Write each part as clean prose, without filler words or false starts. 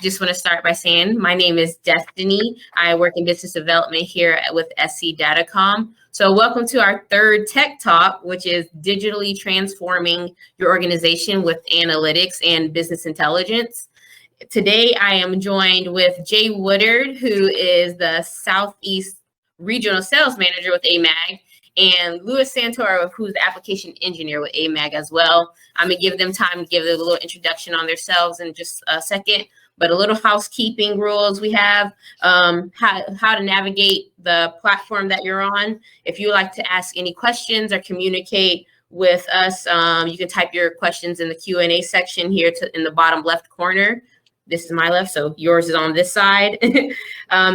just want to start by saying my name is Destiny. I work in business development here with SC Datacom. So welcome to our third Tech Talk, which is digitally transforming your organization with analytics and business intelligence. Today, I am joined with Jay Woodard, who is the Southeast Regional Sales Manager with AMAG, and Louis Santoro, who's the application engineer with AMAG as well. I'm gonna give them time to give a little introduction on themselves in just a second, but a little housekeeping rules we have, how to navigate the platform that you're on. If you would like to ask any questions or communicate with us, you can type your questions in the Q&A section here in the bottom left corner. This is my left, so yours is on this side. And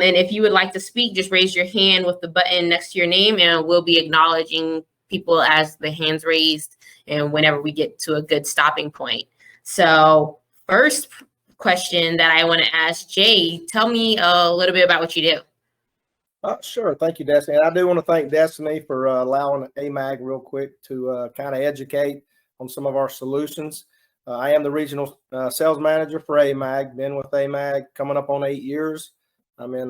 if you would like to speak, just raise your hand with the button next to your name, and we'll be acknowledging people as the hands raised and whenever we get to a good stopping point. So first question that I want to ask Jay, tell me a little bit about what you do. Sure. Thank you, Destiny. I do want to thank Destiny for allowing AMAG real quick to kind of educate on some of our solutions. I am the regional sales manager for AMAG, been with AMAG coming up on 8 years. I'm in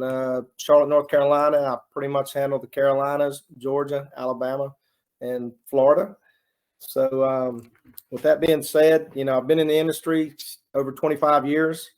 Charlotte, North Carolina. I pretty much handle the Carolinas, Georgia, Alabama, and Florida. So with that being said, I've been in the industry over 25 years,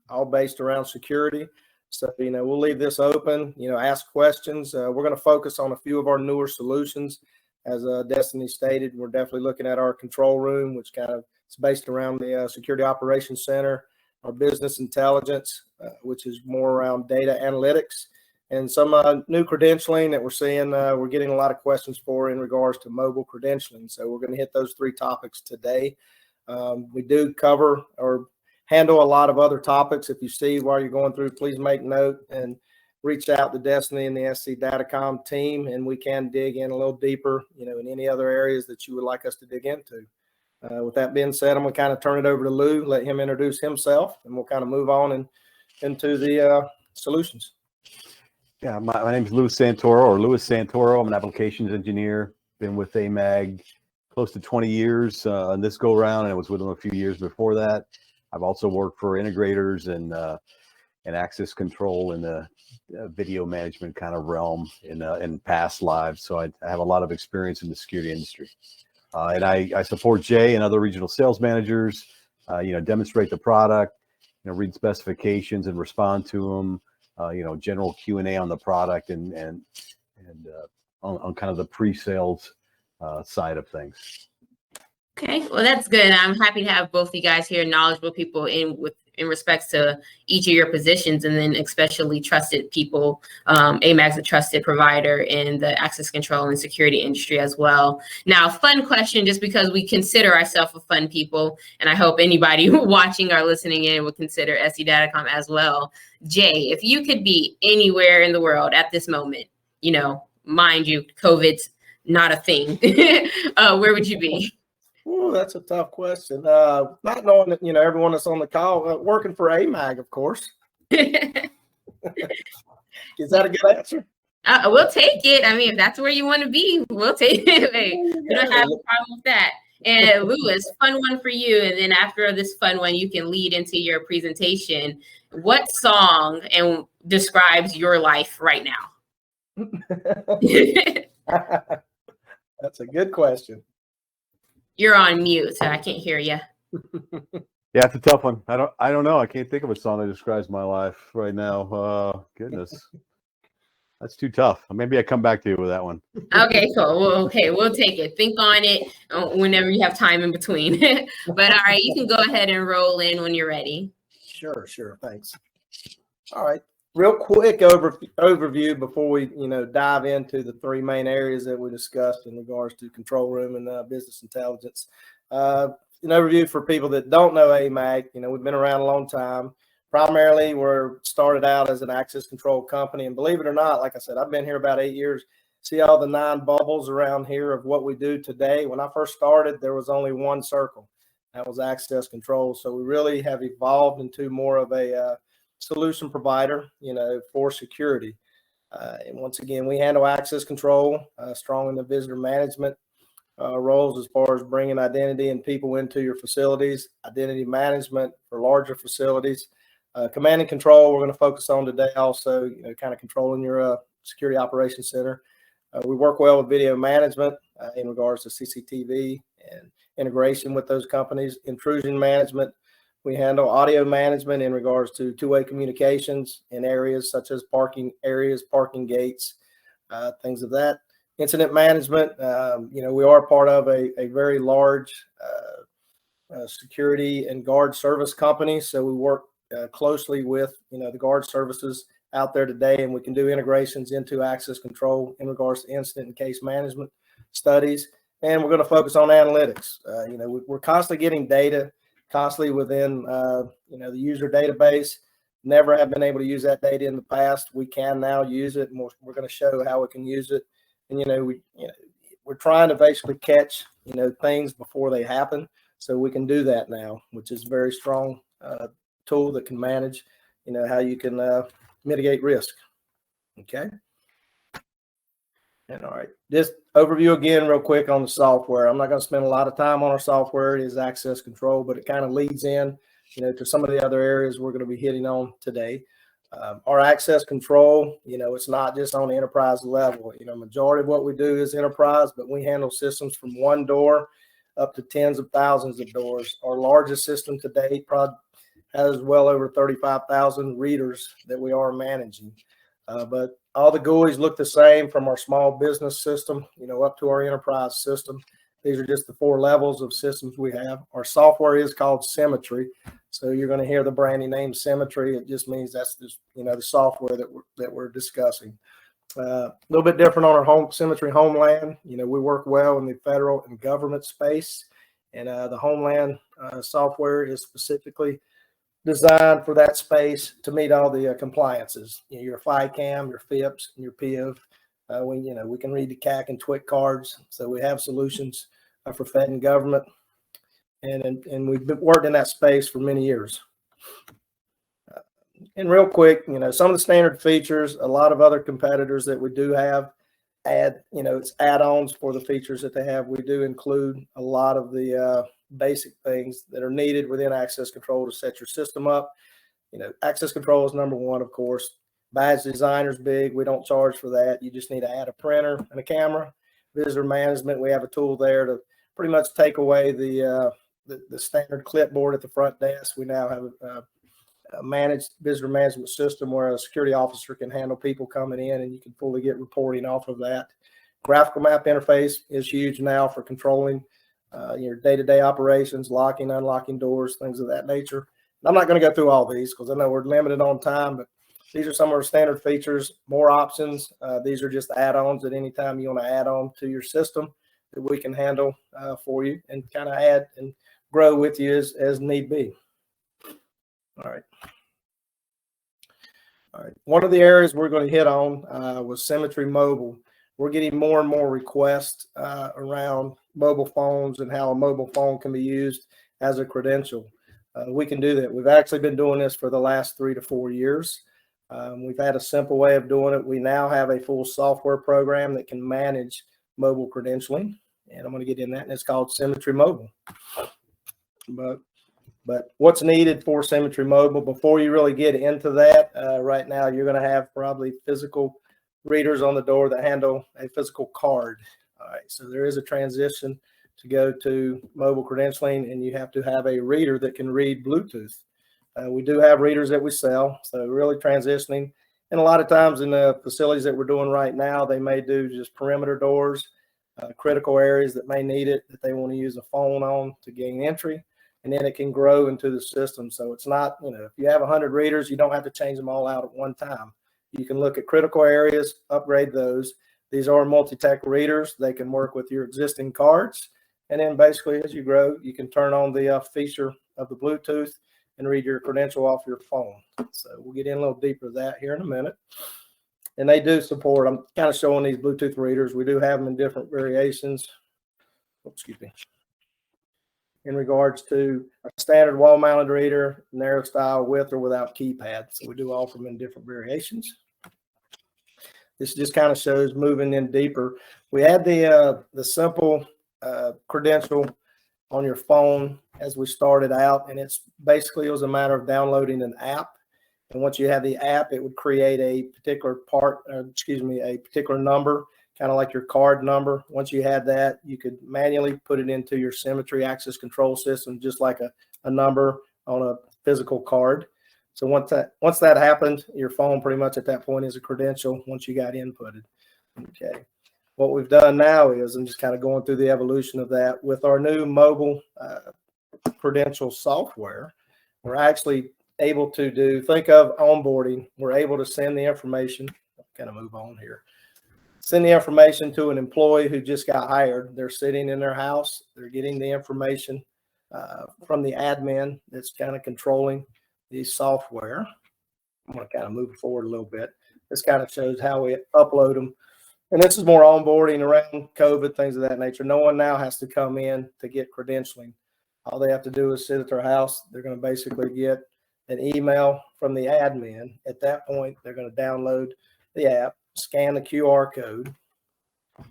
all based around security. So, we'll leave this open, ask questions. We're going to focus on a few of our newer solutions. As Destiny stated, we're definitely looking at our control room, which kind of it's based around the Security Operations Center, our business intelligence, which is more around data analytics, and some new credentialing that we're seeing. We're getting a lot of questions for in regards to mobile credentialing. So we're going to hit those three topics today. We do cover or handle a lot of other topics. If you see while you're going through, please make note and reach out to Destiny and the SC Datacom team, and we can dig in a little deeper, in any other areas that you would like us to dig into. With that being said, I'm going to kind of turn it over to Lou, let him introduce himself, and we'll kind of move on into the solutions. Yeah, my name is Louis Santoro. I'm an applications engineer. Been with AMAG close to 20 years on this go around, and I was with them a few years before that. I've also worked for integrators and access control in the video management kind of realm in past lives. So I have a lot of experience in the security industry. And I support Jay and other regional sales managers, demonstrate the product, read specifications and respond to them, general Q&A on the product and on kind of the pre-sales side of things. Okay, well, that's good. I'm happy to have both of you guys here, knowledgeable people in respects to each of your positions, and then especially trusted people. AMAG's a trusted provider in the access control and security industry as well. Now, fun question, just because we consider ourselves a fun people, and I hope anybody watching or listening in would consider SC Datacom as well. Jay, if you could be anywhere in the world at this moment, mind you, COVID's not a thing, where would you be? Oh, that's a tough question. Not knowing that, everyone that's on the call, working for AMAG, of course. Is that a good answer? We'll take it. I mean, if that's where you want to be, we'll take it. We don't have a problem with that. And Louis, fun one for you. And then after this fun one, you can lead into your presentation. What song describes your life right now? That's a good question. You're on mute, so I can't hear you. Yeah, it's a tough one. I don't know. I can't think of a song that describes my life right now. Goodness, that's too tough. Maybe I come back to you with that one. Okay, cool. Well, okay, we'll take it. Think on it whenever you have time in between. But all right, you can go ahead and roll in when you're ready. Sure. Thanks. All right. Real quick overview before we, dive into the three main areas that we discussed in regards to control room and business intelligence. An overview for people that don't know AMAG. We've been around a long time. Primarily, we're started out as an access control company, and believe it or not, like I said, I've been here about 8 years. See all the 9 bubbles around here of what we do today. When I first started, there was only one circle. That was access control. So we really have evolved into more of a solution provider, for security. And once again, we handle access control, strong in the visitor management roles as far as bringing identity and people into your facilities, identity management for larger facilities, Command and control, we're going to focus on today also, kind of controlling your security operations center. We work well with video management in regards to CCTV and integration with those companies. Intrusion management, we handle audio management in regards to two-way communications in areas such as parking areas, parking gates, things of that. Incident management, we are part of a very large security and guard service company. So we work closely with, the guard services out there today, and we can do integrations into access control in regards to incident and case management studies. And we're going to focus on analytics. We're constantly getting data constantly within, the user database. Never have been able to use that data in the past. We can now use it, and we're going to show how we can use it. And, we're trying to basically catch, things before they happen. So we can do that now, which is a very strong tool that can manage, how you can mitigate risk. Okay. And all right, just overview again real quick on the software. I'm not going to spend a lot of time on our software. It is access control, but it kind of leads in, to some of the other areas we're going to be hitting on today. Our access control, it's not just on the enterprise level. Majority of what we do is enterprise, but we handle systems from one door up to tens of thousands of doors. Our largest system to date probably has well over 35,000 readers that we are managing. But all the GUIs look the same from our small business system, up to our enterprise system. These are just the 4 levels of systems we have. Our software is called Symmetry. So you're going to hear the branding name Symmetry. It just means that's just, the software that we're discussing. A little bit different on our Symmetry Homeland. We work well in the federal and government space. And the Homeland software is specifically designed for that space to meet all the compliances. Your FICAM, your FIPS, and your PIV. We can read the CAC and TWIC cards. So we have solutions for Fed and government. And we've worked in that space for many years. And real quick, some of the standard features, a lot of other competitors that we do have it's add-ons for the features that they have. We do include a lot of the basic things that are needed within access control to set your system up. Access control is number one, of course. Badge designer's big. We don't charge for that. You just need to add a printer and a camera. Visitor management, we have a tool there to pretty much take away the standard clipboard at the front desk. We now have a managed visitor management system where a security officer can handle people coming in, and you can fully get reporting off of that. Graphical map interface is huge now for controlling your day-to-day operations, locking, unlocking doors, things of that nature. And I'm not going to go through all these because I know we're limited on time, but these are some of our standard features. More options. These are just add-ons at any time you want to add on to your system that we can handle for you and kind of add and grow with you as need be. All right. One of the areas we're going to hit on was Symmetry Mobile. We're getting more and more requests around mobile phones and how a mobile phone can be used as a credential. We can do that. We've actually been doing this for the last 3 to 4 years. We've had a simple way of doing it. We now have a full software program that can manage mobile credentialing, and I'm going to get in that, and it's called Symmetry Mobile. But what's needed for Symmetry Mobile, before you really get into that, right now you're going to have probably physical readers on the door that handle a physical card. All right, so there is a transition to go to mobile credentialing, and you have to have a reader that can read Bluetooth. We do have readers that we sell, so really transitioning. And a lot of times in the facilities that we're doing right now, they may do just perimeter doors, critical areas that may need it, that they want to use a phone on to gain entry. And then it can grow into the system. So it's not, if you have 100 readers, you don't have to change them all out at one time. You can look at critical areas, upgrade those. These are multi-tech readers. They can work with your existing cards. And then basically as you grow, you can turn on the feature of the Bluetooth and read your credential off your phone. So we'll get in a little deeper to that here in a minute. And they do support, I'm kind of showing these Bluetooth readers. We do have them in different variations. Excuse me. In regards to a standard wall-mounted reader, narrow style, with or without keypad. So we do offer them in different variations. This just kind of shows moving in deeper. We had the simple credential on your phone as we started out, and it was a matter of downloading an app And once you have the app, it would create a particular a particular number, kind of like your card number. Once you had that, you could manually put it into your Symmetry access control system, just like a number on a physical card. So once that happened, your phone pretty much at that point is a credential once you got inputted. Okay. What we've done now is, I'm just kind of going through the evolution of that with our new mobile credential software. We're actually able to think of onboarding. We're able to send the information, kind of move on here, send the information to an employee who just got hired. They're sitting in their house. They're getting the information from the admin that's kind of controlling the software. I'm going to kind of move forward a little bit. This kind of shows how we upload them. And this is more onboarding around COVID, things of that nature. No one now has to come in to get credentialing. All they have to do is sit at their house. They're going to basically get an email from the admin. At that point, they're going to download the app, scan the QR code.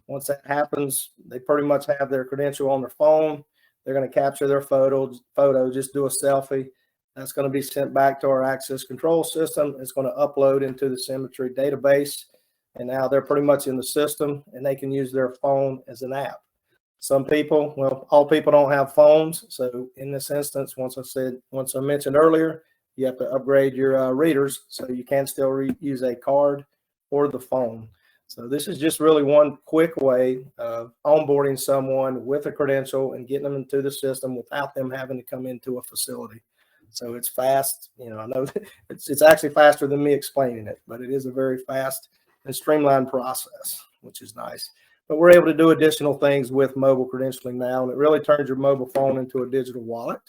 Once that happens, they pretty much have their credential on their phone. They're going to capture their photo, just do a selfie. That's going to be sent back to our access control system. It's going to upload into the Symmetry database. And now they're pretty much in the system, and they can use their phone as an app. Some people, well, all people don't have phones. So in this instance, once I mentioned earlier, you have to upgrade your readers so you can still use a card or the phone. So this is just really one quick way of onboarding someone with a credential and getting them into the system without them having to come into a facility. So it's fast. I know it's actually faster than me explaining it, but it is a very fast and streamlined process, which is nice. But we're able to do additional things with mobile credentialing now, and it really turns your mobile phone into a digital wallet.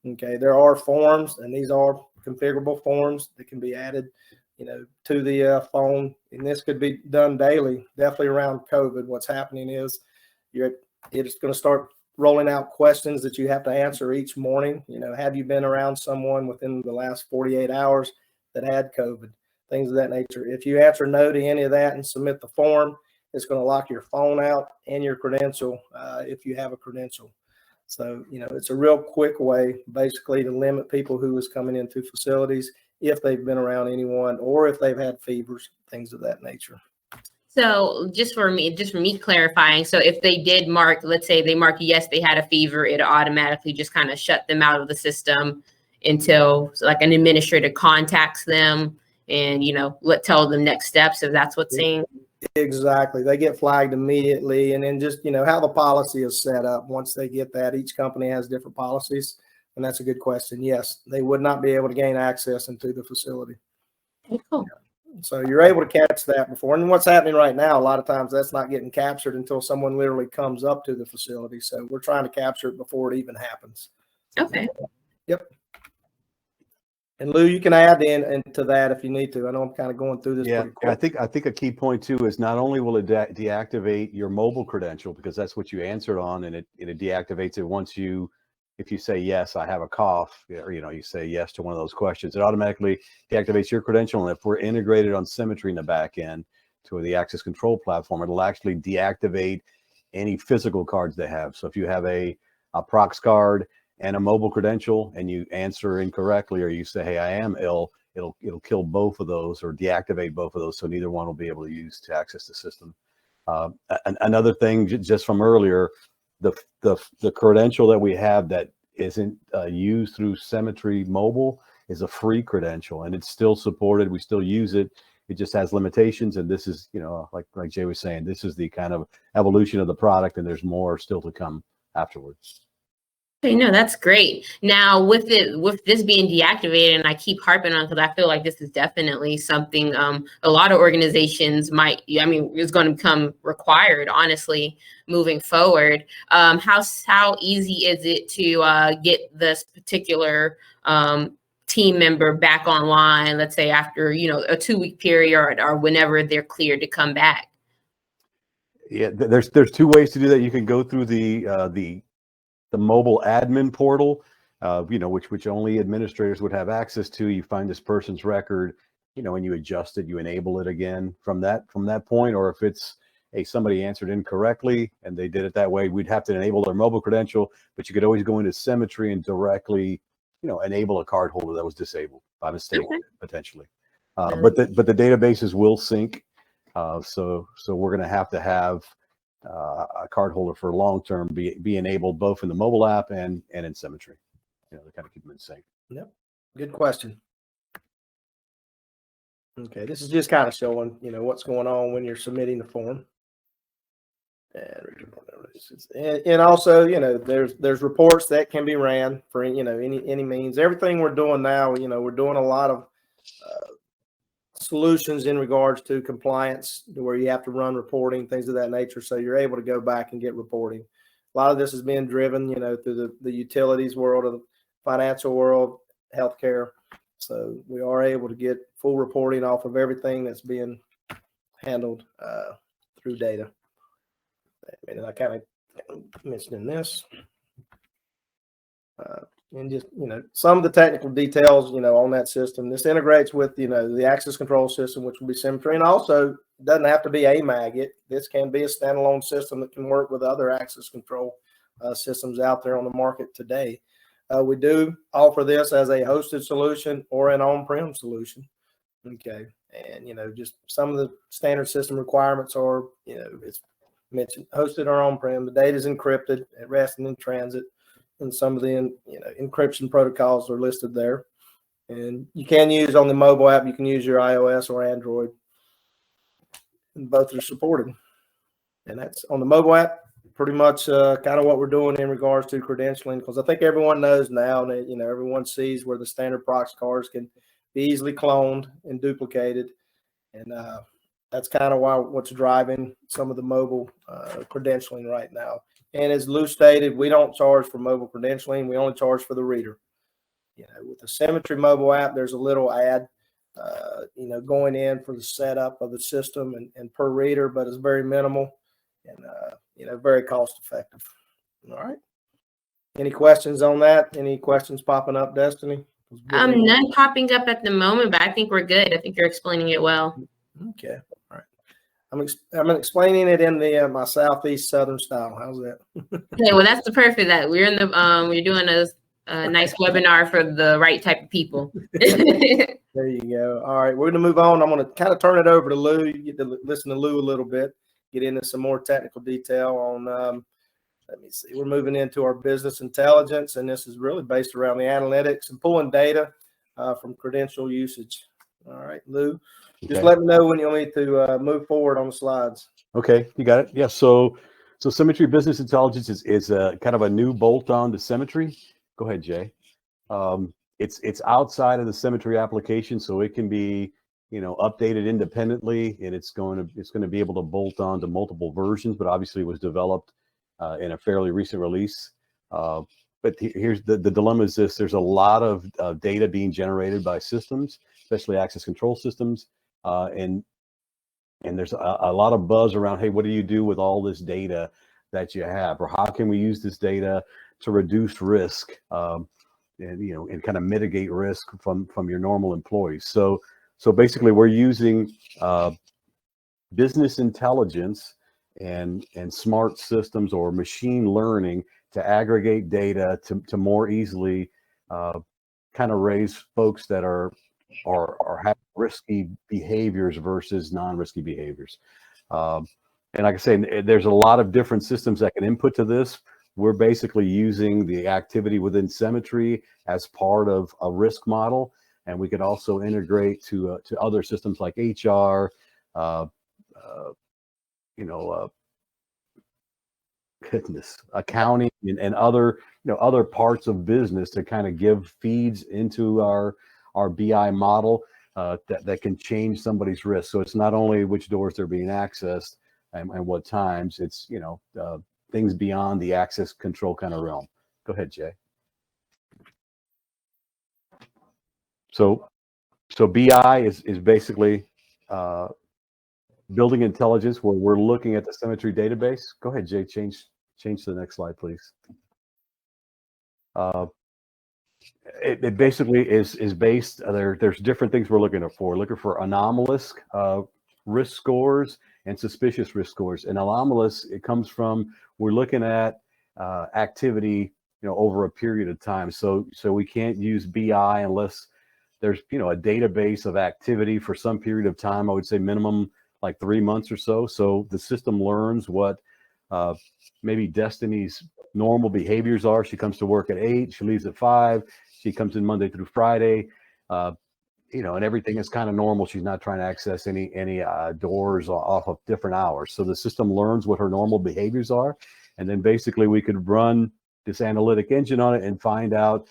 Okay, there are forms, and these are configurable forms that can be added, to the phone, and this could be done daily. Definitely around COVID, what's happening is it's going to start rolling out questions that you have to answer each morning. Have you been around someone within the last 48 hours that had COVID? Things of that nature. If you answer no to any of that and submit the form, it's going to lock your phone out and your credential if you have a credential. So, it's a real quick way basically to limit people who is coming into facilities if they've been around anyone or if they've had fevers, things of that nature. So just for me clarifying, so if they did mark, let's say they mark yes, they had a fever, it automatically just kind of shut them out of the system until like an administrator contacts them and, tell them next steps, if that's what's saying. Exactly. They get flagged immediately. And then just, how the policy is set up. Once they get that, each company has different policies. And that's a good question. Yes, they would not be able to gain access into the facility. Okay, cool. So you're able to catch that before. And what's happening right now, a lot of times that's not getting captured until someone literally comes up to the facility. So we're trying to capture it before it even happens. Okay. Yep. And Lou, you can add into that if you need to. I know I'm kind of going through this pretty quick. I think a key point too is not only will it deactivate your mobile credential, because that's what you answered on, and it deactivates it if you say yes, I have a cough, or you say yes to one of those questions, it automatically deactivates your credential. And if we're integrated on Symmetry in the back end to the access control platform, it'll actually deactivate any physical cards they have. So if you have a Prox card and a mobile credential and you answer incorrectly, or you say, hey, I am ill, it'll kill both of those or deactivate both of those. So neither one will be able to use to access the system. Another thing just from earlier, the credential that we have that isn't used through Symmetry Mobile is a free credential, and it's still supported. We still use it. It just has limitations. And this is, like Jay was saying, this is the kind of evolution of the product, and there's more still to come afterwards. Okay, no, that's great. Now with this being deactivated, and I keep harping on because I feel like this is definitely something a lot of organizations is going to become required, honestly, moving forward. How easy is it to get this particular team member back online, let's say after, a 2-week period or whenever they're cleared to come back? Yeah, there's 2 ways to do that. You can go through the mobile admin portal, which only administrators would have access to. You find this person's record, and you adjust it, you enable it again from that point. Or if it's somebody answered incorrectly and they did it that way, we'd have to enable their mobile credential, but you could always go into Symmetry and directly, enable a card holder that was disabled. by mistake, Okay. potentially. But the databases will sync. So we're going to have a cardholder for long term be enabled both in the mobile app and in Symmetry. To kind of keep them in sync. Yep. Good question. Okay, this is just kind of showing, what's going on when you're submitting the form. And also, there's reports that can be ran for, any means. Everything we're doing now, we're doing a lot of solutions in regards to compliance where you have to run reporting, things of that nature. So you're able to go back and get reporting. A lot of this is being driven, through the utilities world, of the financial world, healthcare. So we are able to get full reporting off of everything that's being handled through data. And I kind of mentioned this. And just, some of the technical details, on that system. This integrates with, the access control system, which will be Symmetry. And also doesn't have to be AMAG. This can be a standalone system that can work with other access control systems out there on the market today. We do offer this as a hosted solution or an on-prem solution. Okay. And, just some of the standard system requirements are, it's mentioned hosted or on-prem. The data is encrypted at rest and in transit. And some of the encryption protocols are listed there. And you can use on the mobile app, you can use your iOS or Android. And both are supported. And that's on the mobile app, pretty much kind of what we're doing in regards to credentialing, because I think everyone knows now that, everyone sees where the standard proxy cards can be easily cloned and duplicated. And that's kind of what's driving some of the mobile credentialing right now. And as Lou stated, we don't charge for mobile credentialing. We only charge for the reader. With the Symmetry mobile app, there's a little ad, going in for the setup of the system and per reader, but it's very minimal and, very cost effective. All right. Any questions on that? Any questions popping up, Destiny? None popping up at the moment, but I think we're good. I think you're explaining it well. Okay. All right. I'm explaining it in the my Southeast Southern style. How's that? Okay, well, that's the perfect that we're in the we're doing a nice webinar for the right type of people. There you go. All right, we're going to move on. I'm going to kind of turn it over to Lou. You get to listen to Lou a little bit, get into some more technical detail on. Let me see. We're moving into our business intelligence, and this is really based around the analytics and pulling data from credential usage. All right, Lou. Just let me know when you want me to move forward on the slides. Okay, you got it. Yeah. So Symmetry Business Intelligence is a kind of a new bolt-on to Symmetry. Go ahead, Jay. It's outside of the Symmetry application, so it can be updated independently, and it's going to be able to bolt on to multiple versions. But obviously, it was developed in a fairly recent release. But here's the dilemma: is this? There's a lot of data being generated by systems, especially access control systems. And there's a lot of buzz around, hey, what do you do with all this data that you have, or how can we use this data to reduce risk, and kind of mitigate risk from your normal employees. So basically, we're using business intelligence and smart systems or machine learning to aggregate data to more easily kind of raise folks that are have risky behaviors versus non-risky behaviors. And like I say, there's a lot of different systems that can input to this. We're basically using the activity within Symmetry as part of a risk model, and we could also integrate to other systems like HR, accounting, and other other parts of business to kind of give feeds into our BI model that can change somebody's risk. So it's not only which doors they're being accessed and what times, it's things beyond the access control kind of realm. Go ahead, Jay. So BI is basically building intelligence where we're looking at the Symmetry database. Go ahead, Jay. Change to the next slide, please. It basically is based. There's different things we're looking for. We're looking for anomalous risk scores and suspicious risk scores. And anomalous, it comes from we're looking at activity over a period of time. So we can't use BI unless there's, you know, a database of activity for some period of time. I would say minimum like 3 months or so. So the system learns what maybe Destiny's normal behaviors are. She comes to work at 8, she leaves at 5, she comes in Monday through Friday, you know, and everything is kind of normal. She's not trying to access any doors off of different hours. So the system learns what her normal behaviors are. And then basically we could run this analytic engine on it and find out,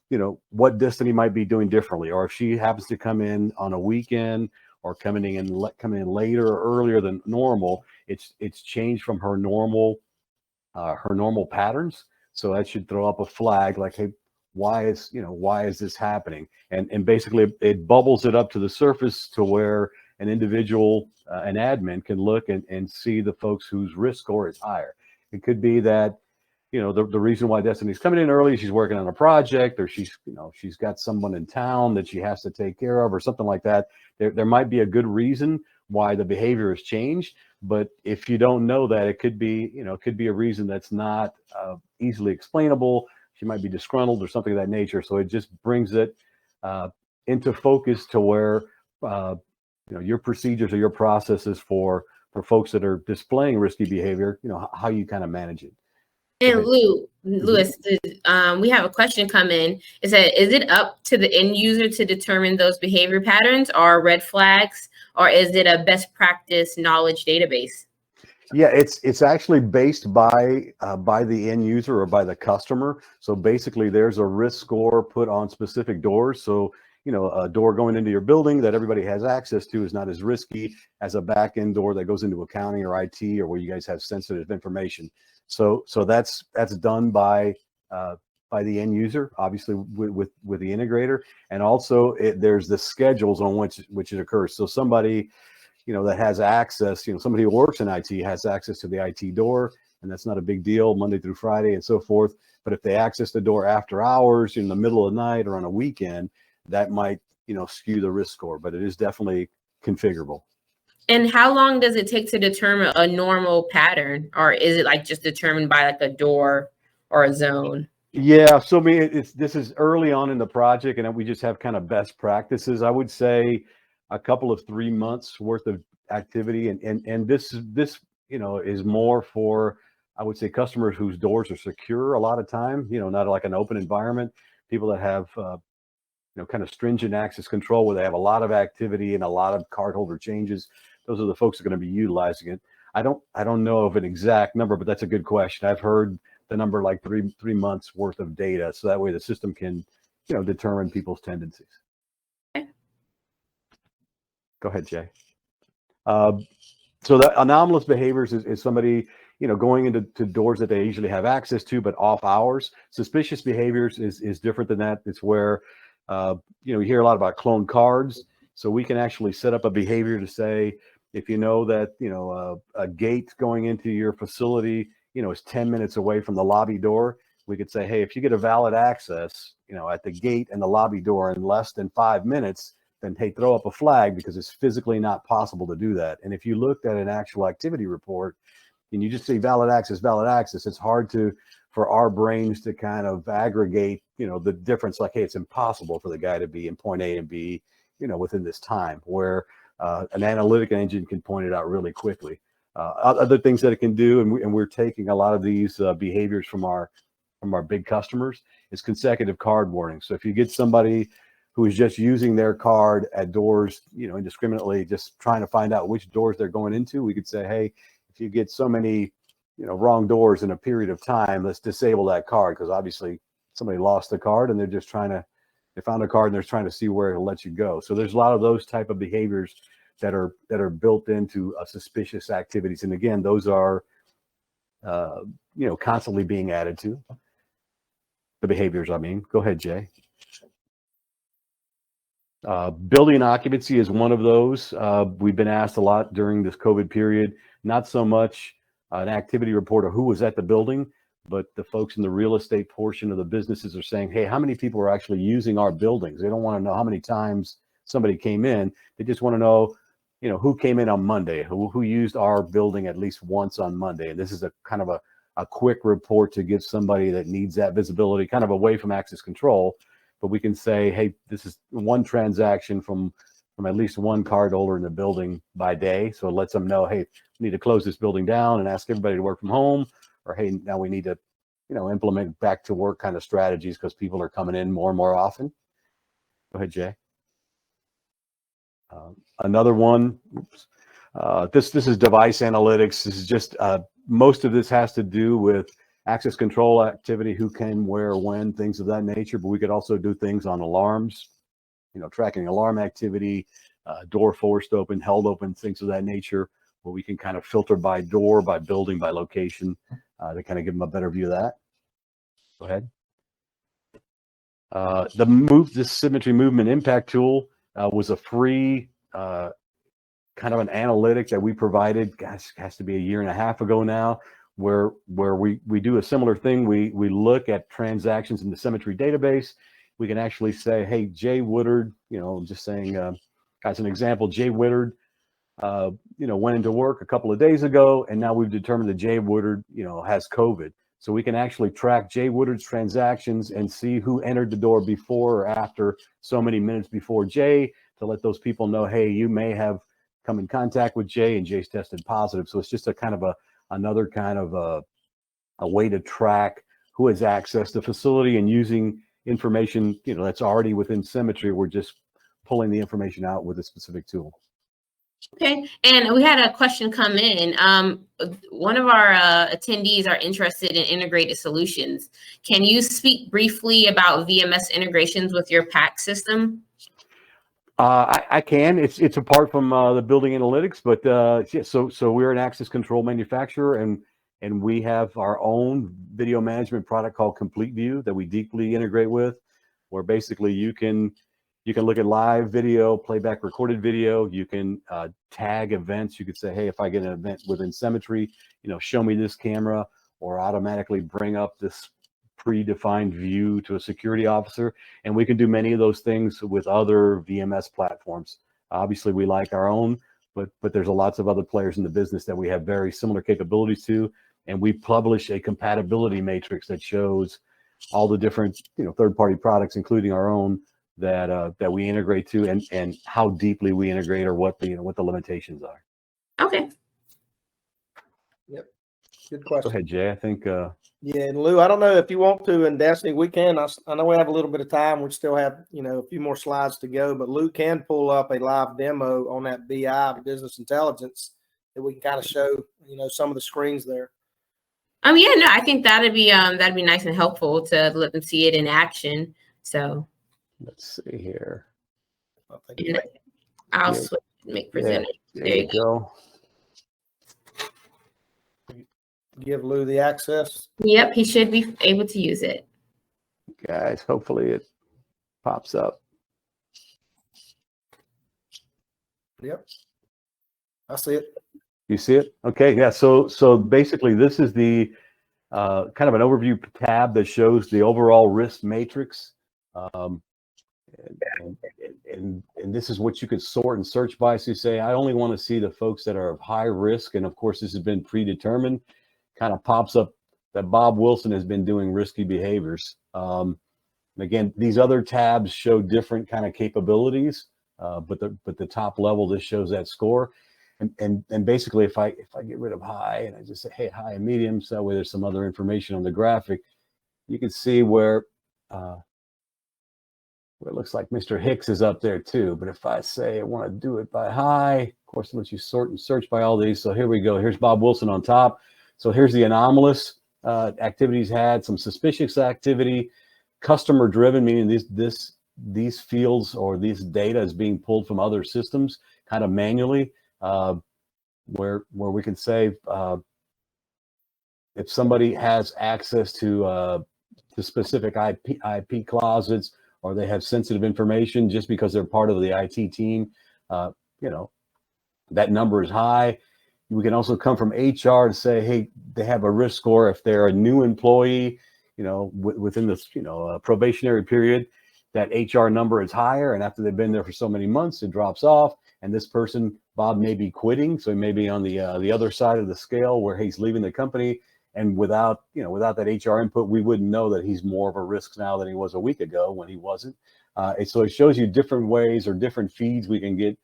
you know, what Destiny might be doing differently, or if she happens to come in on a weekend or coming in later or earlier than normal, it's changed from her normal patterns. So that should throw up a flag like, hey, why is this happening? And basically it bubbles it up to the surface to where an individual, an admin can look and see the folks whose risk score is higher. It could be that, you know, the reason why Destiny's coming in early, she's working on a project, or she's got someone in town that she has to take care of, or something like that. There might be a good reason why the behavior has changed, but if you don't know that, it could be a reason that's not easily explainable. She might be disgruntled or something of that nature. So it just brings it into focus to where your procedures or your processes for folks that are displaying risky behavior, how you kind of manage it. And Louis, we have a question come in. It said, is it up to the end user to determine those behavior patterns or red flags, or is it a best practice knowledge database? Yeah, it's actually based by the end user or by the customer. So basically, there's a risk score put on specific doors. So a door going into your building that everybody has access to is not as risky as a back end door that goes into accounting or IT or where you guys have sensitive information. So that's done by the end user, obviously with the integrator, and also there's the schedules on which it occurs. So somebody that has access, somebody who works in IT has access to the IT door, and that's not a big deal, Monday through Friday and so forth. But if they access the door after hours, in the middle of the night or on a weekend, that might skew the risk score. But it is definitely configurable. And how long does it take to determine a normal pattern, or is it like just determined by like a door or a zone? Yeah, so I mean, this is early on in the project, and we just have kind of best practices. I would say a couple of 3 months worth of activity, and this is more for, I would say, customers whose doors are secure a lot of time. Not like an open environment. People that have kind of stringent access control, where they have a lot of activity and a lot of cardholder changes. Those are the folks that are going to be utilizing it. I don't know of an exact number, but that's a good question. I've heard the number like three months worth of data, so that way the system can determine people's tendencies. Okay. Go ahead, Jay. So the anomalous behaviors is somebody going into doors that they usually have access to, but off hours. Suspicious behaviors is different than that. It's where you hear a lot about cloned cards. So we can actually set up a behavior to say, if you know that a gate going into your facility is 10 minutes away from the lobby door, we could say, hey, if you get a valid access at the gate and the lobby door in less than 5 minutes, then hey, throw up a flag, because it's physically not possible to do that. And if you looked at an actual activity report and you just see valid access, it's hard for our brains to kind of aggregate the difference, like, hey, it's impossible for the guy to be in point A and B within this time, where an analytic engine can point it out really quickly. Other things that it can do, and we're taking a lot of these behaviors from our big customers, is consecutive card warnings. So if you get somebody who is just using their card at doors, indiscriminately, just trying to find out which doors they're going into, we could say, hey, if you get so many wrong doors in a period of time, let's disable that card, because obviously somebody lost the card and they found a card and they're trying to see where it'll let you go. So there's a lot of those type of behaviors that are built into suspicious activities. And again, those are constantly being added to the behaviors. I mean, go ahead, Jay. Building occupancy is one of those. We've been asked a lot during this COVID period, not so much an activity report of who was at the building, but the folks in the real estate portion of the businesses are saying, hey, how many people are actually using our buildings? They don't want to know how many times somebody came in. They just want to know, who came in on Monday, who used our building at least once on Monday. And this is a kind of a quick report to give somebody that needs that visibility, kind of away from access control, but we can say, hey, this is one transaction from at least one cardholder in the building by day. So it lets them know, hey, we need to close this building down and ask everybody to work from home, or hey, now we need to, implement back to work kind of strategies because people are coming in more and more often. Go ahead, Jay. Another one. Oops. This is device analytics. This is just most of this has to do with access control activity, who can, where, when, things of that nature. But we could also do things on alarms, tracking alarm activity, door forced open, held open, things of that nature, where we can kind of filter by door, by building, by location, to kind of give them a better view of that. Go ahead. This Symmetry Movement Impact tool was a free kind of an analytic that we provided. Gosh, has to be a year and a half ago now, where we do a similar thing. We look at transactions in the Symmetry database. We can actually say, hey, Jay Woodard, just saying as an example, Jay Woodard, went into work a couple of days ago, and now we've determined that Jay Woodard, has COVID. So we can actually track Jay Woodard's transactions and see who entered the door before or after so many minutes before Jay, to let those people know, hey, you may have come in contact with Jay and Jay's tested positive. So it's just a kind of another kind of a way to track who has access to the facility, and using information, that's already within Symmetry. We're just pulling the information out with a specific tool. Okay, and we had a question come in. One of our attendees are interested in integrated solutions. Can you speak briefly about VMS integrations with your PAC system? I can. It's apart from the building analytics, but yeah, so we're an access control manufacturer, and we have our own video management product called Complete View that we deeply integrate with, where basically you can look at live video, playback recorded video. You can tag events. You could say, hey, if I get an event within Symmetry, show me this camera, or automatically bring up this predefined view to a security officer. And we can do many of those things with other VMS platforms. Obviously, we like our own, but there's lots of other players in the business that we have very similar capabilities to. And we publish a compatibility matrix that shows all the different, third-party products, including our own, that we integrate to, and how deeply we integrate, or what the limitations are. Okay. Yep. Good question. Go ahead, Jay. I think. Yeah, and Lou, I don't know if you want to, and Destiny, we can. I know we have a little bit of time. We still have, a few more slides to go, but Lou can pull up a live demo on that BI, business intelligence, that we can kind of show, some of the screens there. Yeah, no, I think that'd be nice and helpful to let them see it in action. So let's see here. I'll switch and make presenter. Yeah, there you go. Give Lou the access. Yep, he should be able to use it. Guys, hopefully it pops up. Yep. I see it. You see it? Okay, yeah. So basically, this is the kind of an overview tab that shows the overall risk matrix. And this is what you could sort and search by. So you say, I only want to see the folks that are of high risk. And of course, this has been predetermined. Kind of pops up that Bob Wilson has been doing risky behaviors. Again, these other tabs show different kind of capabilities, but the top level, this shows that score. And basically, if I get rid of high and I just say, hey, high and medium, so that way there's some other information on the graphic, you can see where it looks like Mr. Hicks is up there too. But if I say I want to do it by high, of course, it lets you sort and search by all these. So here we go. Here's Bob Wilson on top. So here's the anomalous activities had, some suspicious activity, customer driven, meaning these fields or these data is being pulled from other systems kind of manually, where we can say if somebody has access to specific IP closets, or they have sensitive information just because they're part of the IT team, that number is high. We can also come from HR to say, hey, they have a risk score. If they're a new employee, within this, probationary period, that HR number is higher. And after they've been there for so many months, it drops off. And this person, Bob, may be quitting. So he may be on the other side of the scale where he's leaving the company. And without that HR input, we wouldn't know that he's more of a risk now than he was a week ago when he wasn't. And so it shows you different ways or different feeds we can get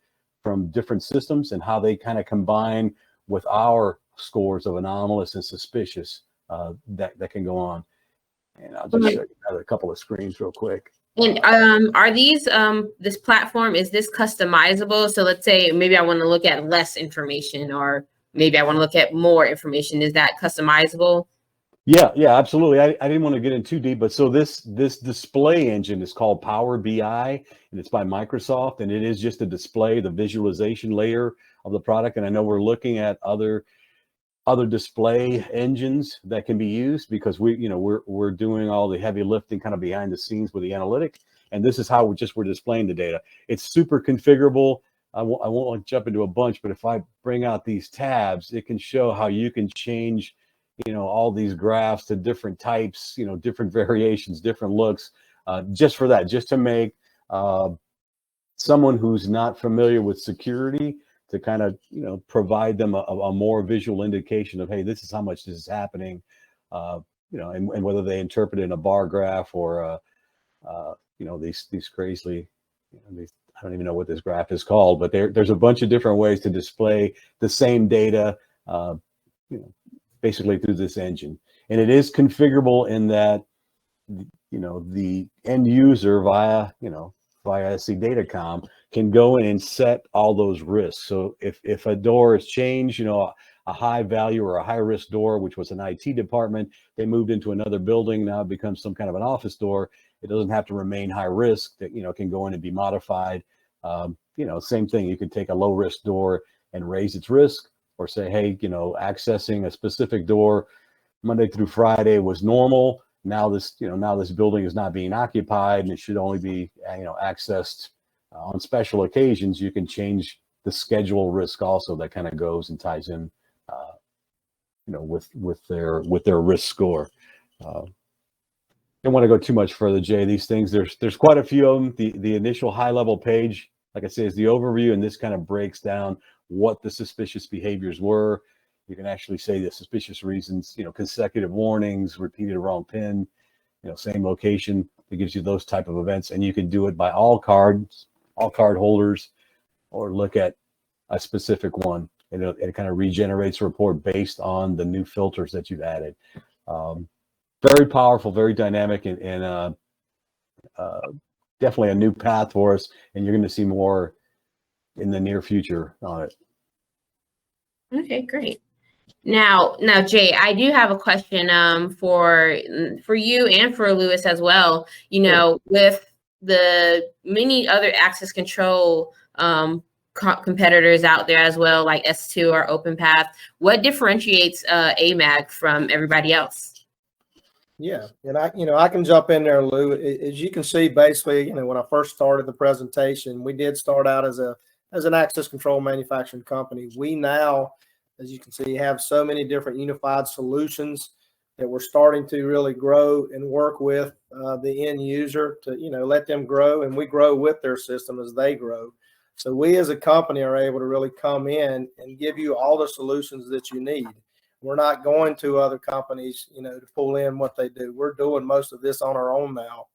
from different systems and how they kind of combine with our scores of anomalous and suspicious that can go on. And I'll just show you a couple of screens real quick. And are these this platform, is this customizable? So let's say maybe I want to look at less information, or maybe I want to look at more information. Is that customizable? Yeah, absolutely. I didn't want to get in too deep, but so this display engine is called Power BI, and it's by Microsoft, and it is just a display, the visualization layer of the product. And I know we're looking at other display engines that can be used, because we're doing all the heavy lifting kind of behind the scenes with the analytic, and this is how we're displaying the data. It's super configurable. I won't jump into a bunch, but if I bring out these tabs, it can show how you can change all these graphs to different types, different variations, different looks, just for that, just to make someone who's not familiar with security, to kind of, provide them a more visual indication of, hey, this is how much this is happening, and whether they interpret it in a bar graph or, these crazily, I don't even know what this graph is called, but there's a bunch of different ways to display the same data, basically through this engine. And it is configurable in that, the end user via SC Datacom can go in and set all those risks. So if a door is changed, a high value or a high risk door, which was an IT department, they moved into another building, now it becomes some kind of an office door. It doesn't have to remain high risk. That can go in and be modified. Same thing. You can take a low risk door and raise its risk, or say, hey, accessing a specific door Monday through Friday was normal. Now this building is not being occupied, and it should only be accessed on special occasions. You can change the schedule risk also. That kind of goes and ties in, with their risk score. Don't want to go too much further, Jay. These things, there's quite a few of them. The initial high level page, like I say, is the overview, and this kind of breaks down what the suspicious behaviors were. You can actually say the suspicious reasons, consecutive warnings, repeated wrong pin, same location. It gives you those type of events, and you can do it by all card holders, or look at a specific one, and it kind of regenerates a report based on the new filters that you've added. Very powerful, very dynamic, and definitely a new path for us, and you're going to see more in the near future on it. Okay, great. Now, Jay, I do have a question for you and for Lewis as well. Sure. With the many other access control competitors out there as well, like S2 or OpenPath, what differentiates AMAG from everybody else? Yeah, and I can jump in there, Lou. As you can see, basically, when I first started the presentation, we did start out as an access control manufacturing company. We now, as you can see, have so many different unified solutions that we're starting to really grow and work with the end user to let them grow, and we grow with their system as they grow. So we as a company are able to really come in and give you all the solutions that you need. We're not going to other companies, to pull in what they do. We're doing most of this on our own now.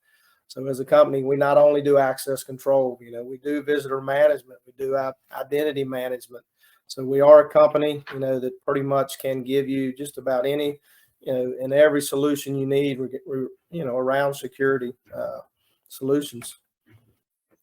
So as a company, we not only do access control, we do visitor management, we do identity management. So we are a company, that pretty much can give you just about any, and every solution you need, around security solutions.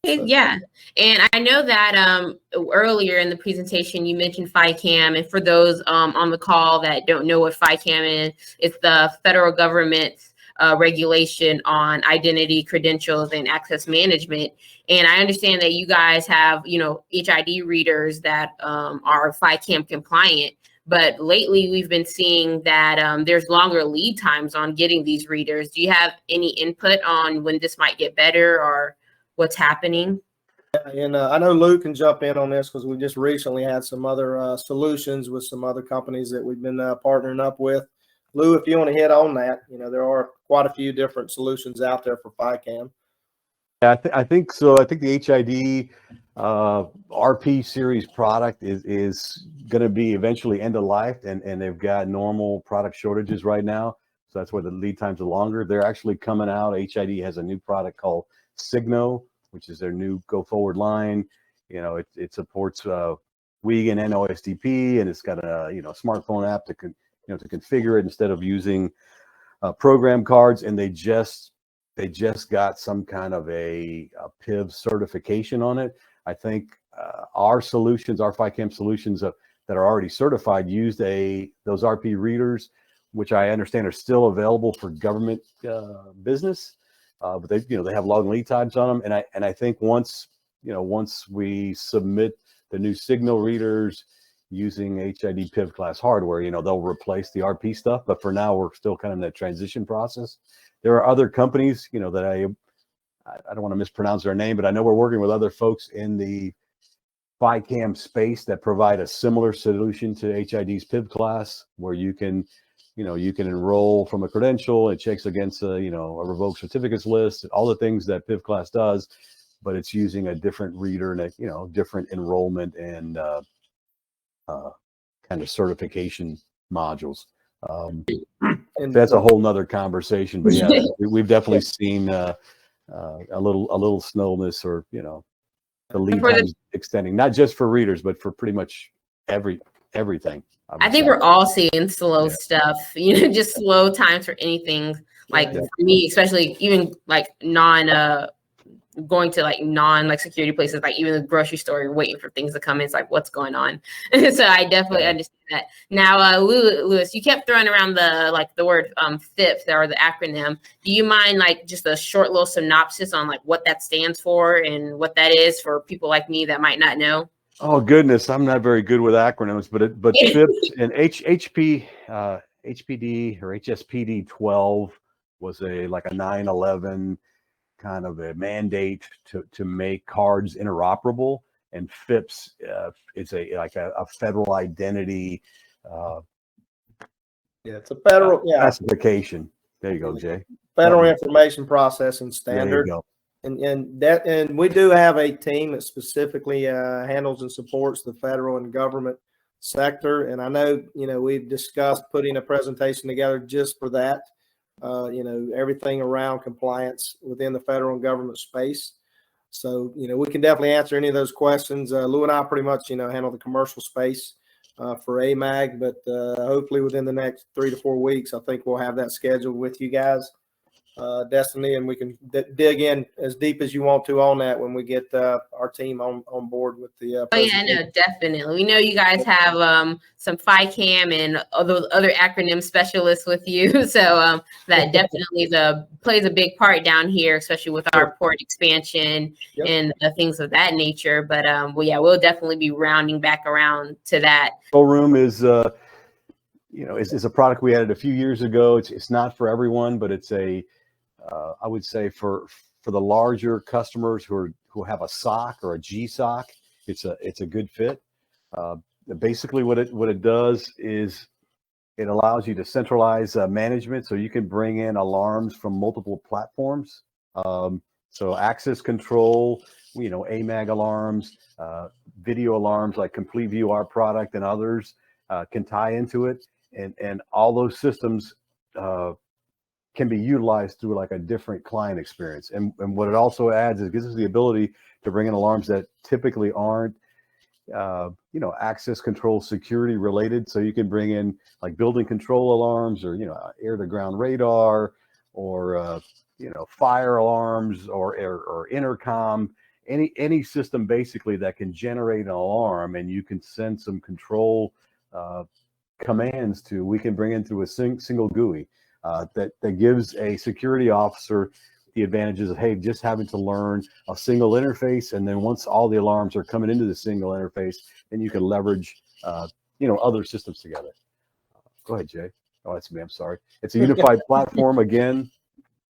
Yeah, and I know that earlier in the presentation you mentioned FICAM, and for those on the call that don't know what FICAM is, it's the federal government's regulation on identity, credentials, and access management. And I understand that you guys have HID readers that are FICAM compliant, but lately we've been seeing that there's longer lead times on getting these readers. Do you have any input on when this might get better or what's happening? And I know Lou can jump in on this, because we just recently had some other solutions with some other companies that we've been partnering up with. Lou, if you want to hit on that, there are quite a few different solutions out there for FICAM. Yeah, I think so. I think the HID RP series product is going to be eventually end of life, and they've got normal product shortages right now. So that's why the lead times are longer. They're actually coming out. HID has a new product called Signo, which is their new go forward line. It supports Wigan and OSDP, and it's got a smartphone app to to configure it instead of using program cards. And they just got some kind of a PIV certification on it. I think our solutions, our FICAM solutions that are already certified, used those RP readers, which I understand are still available for government business, but they have long lead times on them. And I think once we submit the new signal readers using HID PIV class hardware, they'll replace the RP stuff. But for now, we're still kind of in that transition process. There are other companies, that I don't want to mispronounce their name, but I know we're working with other folks in the FICAM space that provide a similar solution to HID's PIV class, where you can enroll from a credential. It checks against a revoked certificates list, all the things that PIV class does, but it's using a different reader and a different enrollment and kind of certification modules. And that's a whole nother conversation, but yeah, we've definitely seen a little slowness, or the lead times extending, not just for readers, but for pretty much everything. I think we're all seeing slow stuff, just slow times for anything. Like for me, especially even like going to like security places, like even the grocery store, you're waiting for things to come in. It's like, what's going on? So I definitely understand that. Now, Lewis, you kept throwing around the word FIPS, or the acronym. Do you mind just a short little synopsis on what that stands for and what that is for people like me that might not know? Oh goodness, I'm not very good with acronyms, but FIPS and HPD or HSPD 12 was a 9/11 kind of a mandate to make cards interoperable, and FIPS is a federal identity. It's a federal classification. There you go, Jay. Federal information processing standard. There you go. And we do have a team that specifically handles and supports the federal and government sector. And I know we've discussed putting a presentation together just for that. Everything around compliance within the federal and government space. So, we can definitely answer any of those questions. Lou and I pretty much, handle the commercial space for AMAG, but hopefully within the next 3 to 4 weeks, I think we'll have that scheduled with you guys, Destiny, and we can dig in as deep as you want to on that when we get our team on board with the no, definitely. We know you guys have some FICAM and other acronym specialists with you, so that definitely plays a big part down here, especially with our port expansion and things of that nature. But we'll definitely be rounding back around to that. Showroom is is a product we added a few years ago. It's not for everyone, but it's I would say for the larger customers who have a SOC or a GSOC, it's a good fit. Basically, what it does is it allows you to centralize management, so you can bring in alarms from multiple platforms. So access control, AMAG alarms, video alarms like Complete View, our product, and others can tie into it, and all those systems can be utilized through a different client experience. And what it also adds is it gives us the ability to bring in alarms that typically aren't, access control security related. So you can bring in building control alarms, or, air to ground radar, or, fire alarms, or intercom, any system basically that can generate an alarm, and you can send some control commands to. We can bring in through a single GUI. That gives a security officer the advantages of, hey, just having to learn a single interface, and then once all the alarms are coming into the single interface, then you can leverage other systems together. Go ahead, Jay. Oh, that's me. I'm sorry. It's a unified platform again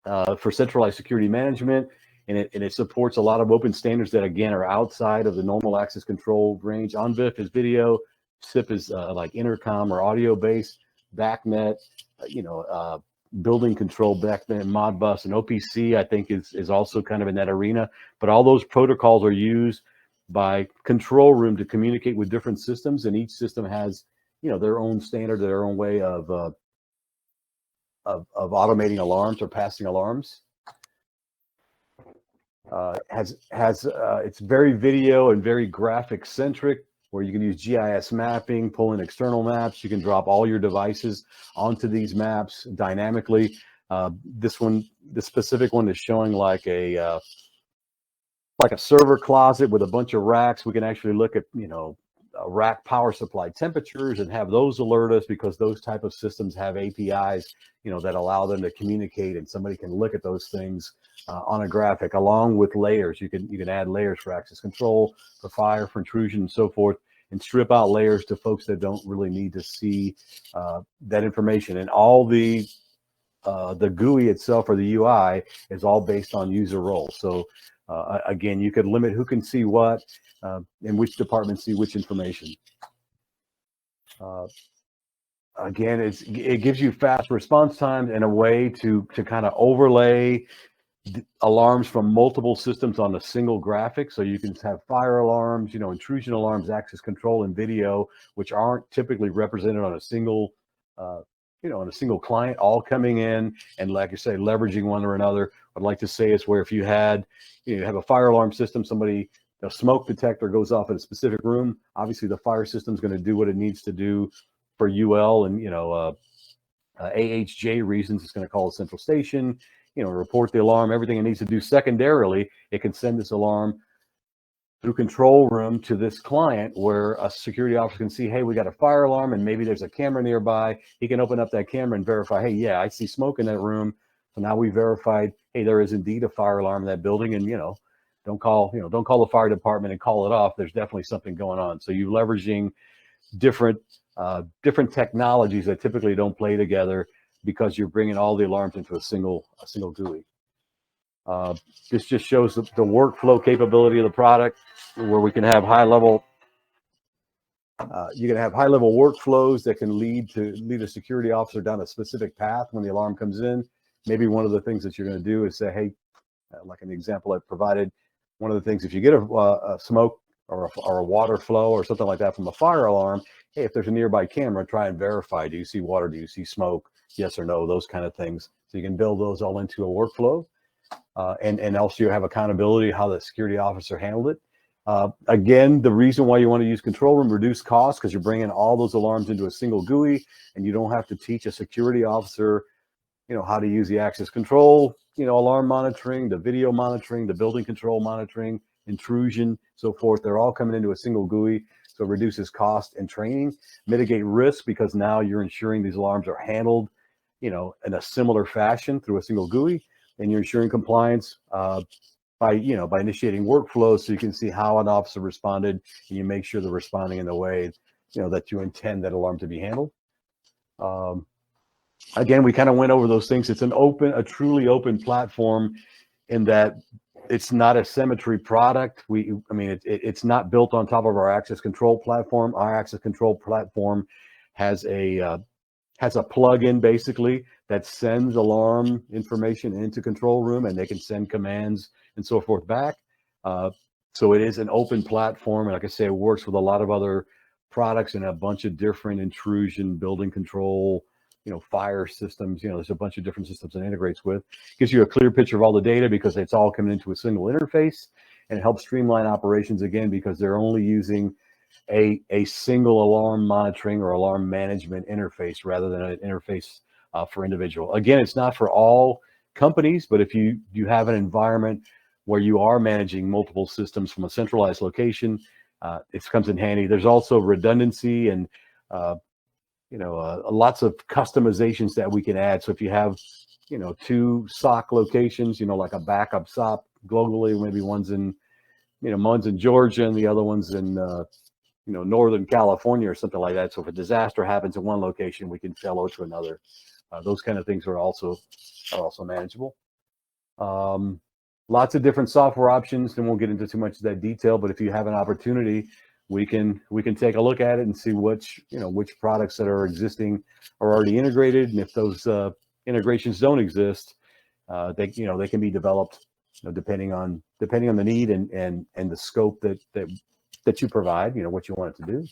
for centralized security management, and it supports a lot of open standards that again are outside of the normal access control range. ONVIF is video, SIP is intercom or audio based, BACnet. Building control, BACnet, Modbus, and OPC, I think is also kind of in that arena. But all those protocols are used by control room to communicate with different systems, and each system has, their own standard, their own way of automating alarms or passing alarms. It's very video and very graphic centric, where you can use GIS mapping, pull in external maps. You can drop all your devices onto these maps dynamically. This specific one is showing like a server closet with a bunch of racks. We can actually look at, rack power supply temperatures and have those alert us, because those type of systems have APIs, that allow them to communicate, and somebody can look at those things on a graphic, along with layers. You can add layers for access control, for fire, for intrusion, and so forth, and strip out layers to folks that don't really need to see that information. And all the GUI itself, or the UI, is all based on user roles. So again, you could limit who can see what, and which departments see which information. Again, it gives you fast response times and a way to kind of overlay alarms from multiple systems on a single graphic. So you can have fire alarms, intrusion alarms, access control, and video, which aren't typically represented on a single on a single client, all coming in and, like I say, leveraging one or another. I'd like to say it's where if you had, you have a fire alarm system, a smoke detector goes off in a specific room. Obviously, the fire system is going to do what it needs to do for UL and AHJ reasons. It's going to call a central station, report the alarm, everything it needs to do. Secondarily, it can send this alarm through control room to this client, where a security officer can see, hey, we got a fire alarm, and maybe there's a camera nearby. He can open up that camera and verify, hey, yeah, I see smoke in that room. So now we verified, hey, there is indeed a fire alarm in that building, and don't call the fire department and call it off. There's definitely something going on. So you're leveraging different technologies that typically don't play together, because you're bringing all the alarms into a single GUI. This just shows the workflow capability of the product, where we can have high level workflows that can lead a security officer down a specific path when the alarm comes in. Maybe one of the things that you're going to do is say, hey, like in the example I provided, one of the things, if you get a smoke or a water flow or something like that from a fire alarm, hey, if there's a nearby camera, try and verify, do you see water, do you see smoke, yes or no, those kind of things. So you can build those all into a workflow. And also you have accountability, how the security officer handled it. Again, the reason why you want to use control room, reduce costs, because you're bringing all those alarms into a single GUI, and you don't have to teach a security officer, how to use the access control, alarm monitoring, the video monitoring, the building control monitoring, intrusion, so forth. They're all coming into a single GUI. So it reduces cost and training, mitigate risk, because now you're ensuring these alarms are handled, in a similar fashion through a single GUI. And you're ensuring compliance by initiating workflows, so you can see how an officer responded, and you make sure they're responding in the way that you intend that alarm to be handled. Again, we kind of went over those things. It's a truly open platform, in that it's not a symmetry product. It's not built on top of our access control platform. Our access control platform has a plug-in basically that sends alarm information into control room, and they can send commands and so forth back. So it is an open platform, and like I say, it works with a lot of other products and a bunch of different intrusion, building control, fire systems. There's a bunch of different systems it integrates with. Gives you a clear picture of all the data, because it's all coming into a single interface, and it helps streamline operations, again, because they're only using a single alarm monitoring or alarm management interface, rather than an interface for individual. Again, it's not for all companies, but if you have an environment where you are managing multiple systems from a centralized location, it comes in handy. There's also redundancy and lots of customizations that we can add. So if you have 2 SOC locations, like a backup SOC globally, maybe one's in Georgia and the other one's in Northern California or something like that. So if a disaster happens in one location, we can fellow to another. Those kind of things are also manageable. Lots of different software options, and we'll get into too much of that detail. But if you have an opportunity, we can take a look at it and see which products that are existing are already integrated, and if those integrations don't exist, they can be developed depending on the need and the scope that you provide, what you want it to do.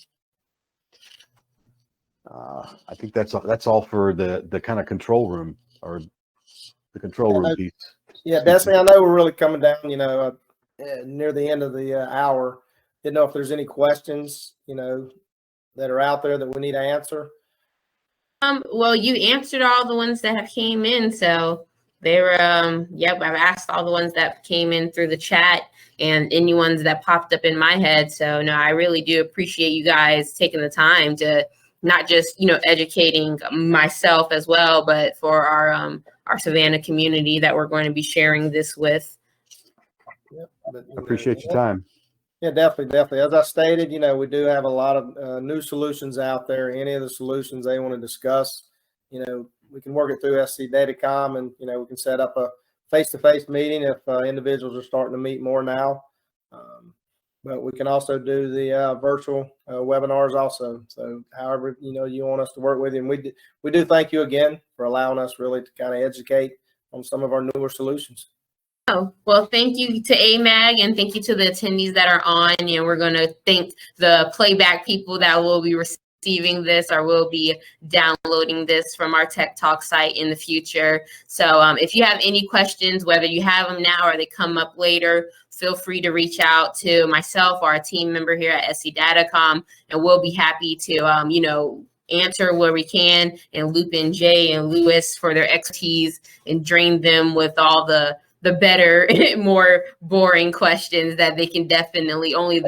I think that's all for the kind of control room or the control room piece. Yeah, Destiny, I know we're really coming down, near the end of the hour. Didn't know if there's any questions, that are out there that we need to answer. Well, you answered all the ones that have came in, so they were, yep, I've asked all the ones that came in through the chat and any ones that popped up in my head. So no, I really do appreciate you guys taking the time to not just, educating myself as well, but for our Savannah community that we're going to be sharing this with. Yep, but, Appreciate your time. Yeah, definitely. As I stated, we do have a lot of new solutions out there. Any of the solutions they want to discuss, we can work it through SC Datacom, and we can set up a face-to-face meeting if individuals are starting to meet more now. But we can also do the virtual webinars also. So however you want us to work with you, and we do thank you again for allowing us really to kind of educate on some of our newer solutions. Oh, well, thank you to AMAG and thank you to the attendees that are on. We're going to thank the playback people that will be receiving this or will be downloading this from our Tech Talk site in the future. So if you have any questions, whether you have them now or they come up later, feel free to reach out to myself or a team member here at SC Datacom, and we'll be happy to, answer where we can and loop in Jay and Lewis for their expertise and drain them with all the better, more boring questions that they can definitely only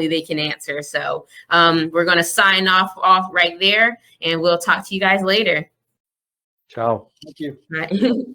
they can answer. So we're going to sign off right there, and we'll talk to you guys later. Ciao. Thank you. Bye.